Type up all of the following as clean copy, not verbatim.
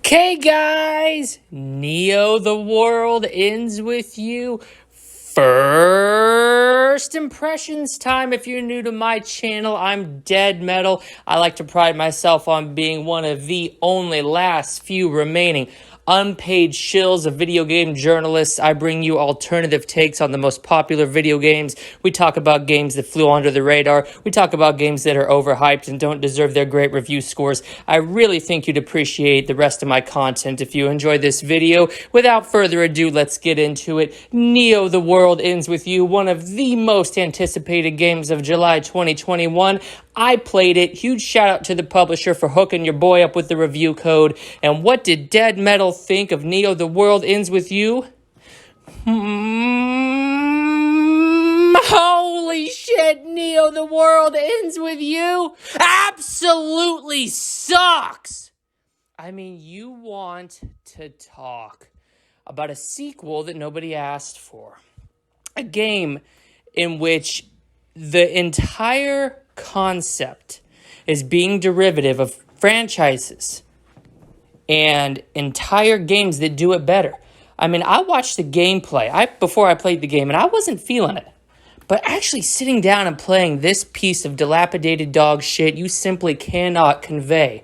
Okay, guys, Neo the World ends with you. First impressions time. If you're new to my channel, I'm Dead Metal. I like to pride myself on being one of the only last few remaining unpaid shills of video game journalists. I bring you alternative takes on the most popular video games. We talk about games that flew under the radar. We talk about games that are overhyped and don't deserve their great review scores. I really think you'd appreciate the rest of my content if you enjoyed this video. Without further ado, let's get into it. Neo the World ends with you, one of the most anticipated games of July 2021. I played it. Huge shout out to the publisher for hooking your boy up with the review code. And what did Dead Metal think of Neo the World ends with you? Holy shit, Neo the World ends with you absolutely sucks. I mean, you want to talk about a sequel that nobody asked for. A game in which the entire concept is being derivative of franchises and entire games that do it better. I mean, I watched the gameplay before I played the game, and I wasn't feeling it. But actually sitting down and playing this piece of dilapidated dog shit, you simply cannot convey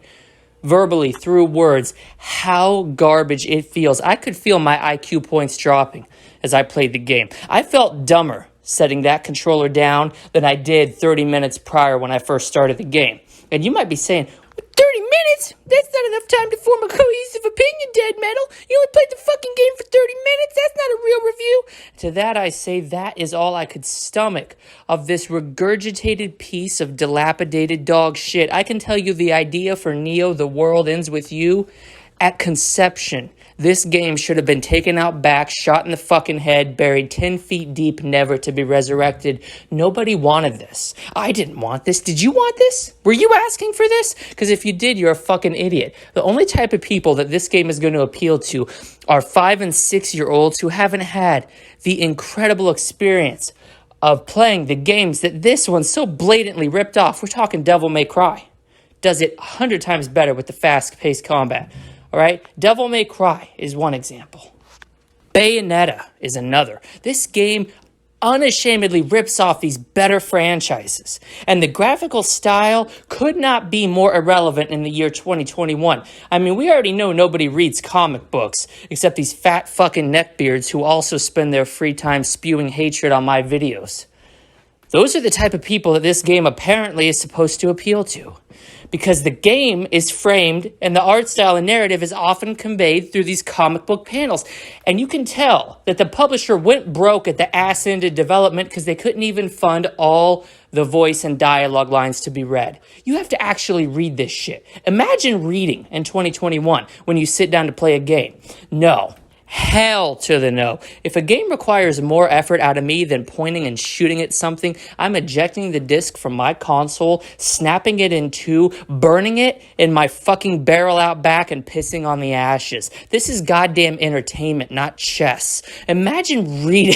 verbally through words how garbage it feels. I could feel my IQ points dropping as I played the game. I felt dumber setting that controller down than I did 30 minutes prior when I first started the game. And you might be saying, 30 minutes? That's not enough time to form a cohesive opinion, Dead Metal. You only played the fucking game for 30 minutes? That's not a real review. To that I say that is all I could stomach of this regurgitated piece of dilapidated dog shit. I can tell you the idea for Neo the World ends with you at conception. This game should have been taken out back, shot in the fucking head, buried 10 feet deep, never to be resurrected. Nobody wanted this. I didn't want this. Did you want this? Were you asking for this? Because if you did, you're a fucking idiot. The only type of people that this game is going to appeal to are 5- and 6-year-olds who haven't had the incredible experience of playing the games that this one so blatantly ripped off. We're talking Devil May Cry. Does it 100 times better with the fast-paced combat. All right, Devil May Cry is one example. Bayonetta is another. This game unashamedly rips off these better franchises. And the graphical style could not be more irrelevant in the year 2021. I mean, we already know nobody reads comic books except these fat fucking neckbeards who also spend their free time spewing hatred on my videos. Those are the type of people that this game apparently is supposed to appeal to. Because the game is framed and the art style and narrative is often conveyed through these comic book panels. And you can tell that the publisher went broke at the ass-ended development because they couldn't even fund all the voice and dialogue lines to be read. You have to actually read this shit. Imagine reading in 2021 when you sit down to play a game. No. Hell to the no. If a game requires more effort out of me than pointing and shooting at something, I'm ejecting the disc from my console, snapping it in two, burning it in my fucking barrel out back, and pissing on the ashes. This is goddamn entertainment, not chess. Imagine reading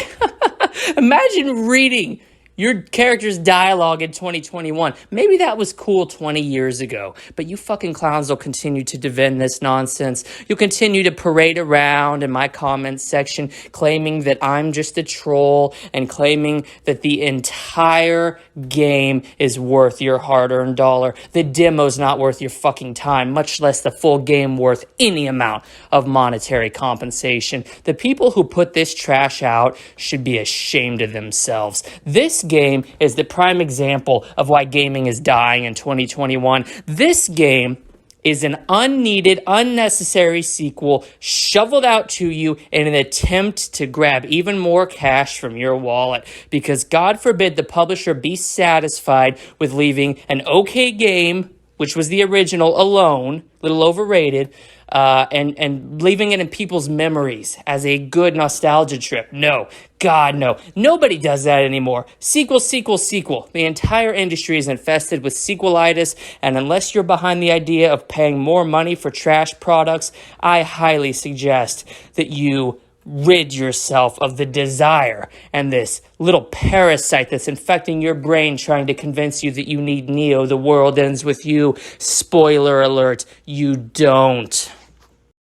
your character's dialogue in 2021. Maybe that was cool 20 years ago, but you fucking clowns will continue to defend this nonsense. You'll continue to parade around in my comments section claiming that I'm just a troll and claiming that the entire game is worth your hard-earned dollar. The demo's not worth your fucking time, much less the full game worth any amount of monetary compensation. The people who put this trash out should be ashamed of themselves. This game is the prime example of why gaming is dying in 2021. This game is an unneeded, unnecessary sequel shoveled out to you in an attempt to grab even more cash from your wallet. Because God forbid the publisher be satisfied with leaving an okay game, which was the original, alone, a little overrated, and leaving it in people's memories as a good nostalgia trip. No. God, no. Nobody does that anymore. Sequel, sequel, sequel. The entire industry is infested with sequelitis, and unless you're behind the idea of paying more money for trash products, I highly suggest that you rid yourself of the desire and this little parasite that's infecting your brain trying to convince you that you need Neo. The world ends with you. Spoiler alert, you don't.